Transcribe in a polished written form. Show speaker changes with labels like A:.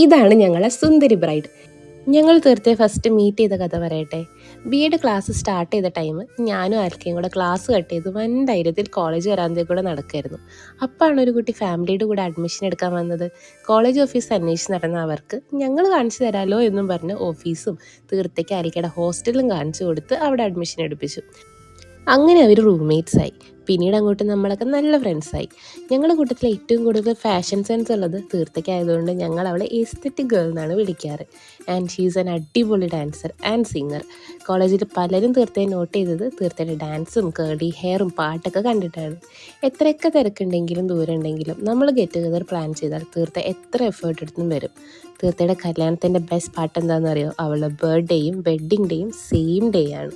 A: ഇതാണ് ഞങ്ങളെ സുന്ദരി ബ്രൈഡ്. ഞങ്ങൾ തീർച്ചയായും ഫസ്റ്റ് മീറ്റ് ചെയ്ത കഥ പറയട്ടെ. ബി.എഡ് ക്ലാസ് സ്റ്റാർട്ട് ചെയ്ത ടൈം ഞാനും ആൽക്കയും കൂടെ ക്ലാസ് കട്ട് ചെയ്ത് വൻ ധൈര്യത്തിൽ കോളേജ് വരാന്തയിൽ കൂടെ നടക്കായിരുന്നു. അപ്പാണ് ഒരു കുട്ടി ഫാമിലിയുടെ കൂടെ അഡ്മിഷൻ എടുക്കാൻ വന്നത്. കോളേജ് ഓഫീസ് അന്വേഷിച്ച് നടന്ന അവർക്ക് ഞങ്ങൾ കാണിച്ചു തരാമല്ലോ എന്നും പറഞ്ഞ് ഓഫീസും തീർത്തേക്ക് ആൽക്കയുടെ ഹോസ്റ്റലും കാണിച്ചു കൊടുത്ത് അവിടെ അഡ്മിഷൻ എടുപ്പിച്ചു. അങ്ങനെ അവർ റൂംമേറ്റ്സായി. പിന്നീട് അങ്ങോട്ട് നമ്മളൊക്കെ നല്ല ഫ്രണ്ട്സായി. ഞങ്ങളുടെ കൂട്ടത്തിൽ ഏറ്റവും കൂടുതൽ ഫാഷൻ സെൻസ് ഉള്ളത് തീർത്തയ്ക്കായതുകൊണ്ട് ഞങ്ങൾ അവളെ എസ്തെറ്റിക് ഗേൾ എന്നാണ് വിളിക്കാറ്. ആൻഡ് ഷീസ് ആൻ അടിപൊളി ഡാൻസർ ആൻഡ് സിംഗർ. കോളേജിൽ പലരും തീർത്തയെ നോട്ട് ചെയ്തത് തീർത്തയുടെ ഡാൻസും കേർലി ഹെയറും പാട്ടൊക്കെ കണ്ടിട്ടാണ്. എത്രയൊക്കെ തിരക്കുണ്ടെങ്കിലും ദൂരം ഉണ്ടെങ്കിലും നമ്മൾ ഗെറ്റ് ടുഗദർ പ്ലാൻ ചെയ്താൽ തീർത്ത എത്ര എഫേർട്ട് എടുത്തും വരും. തീർത്തയുടെ കല്യാണത്തിൻ്റെ ബെസ്റ്റ് പാട്ട് എന്താണെന്ന് അറിയോ? അവളുടെ ബർത്ത്ഡേയും വെഡ്ഡിങ് ഡേയും സെയിം ഡേ ആണ്.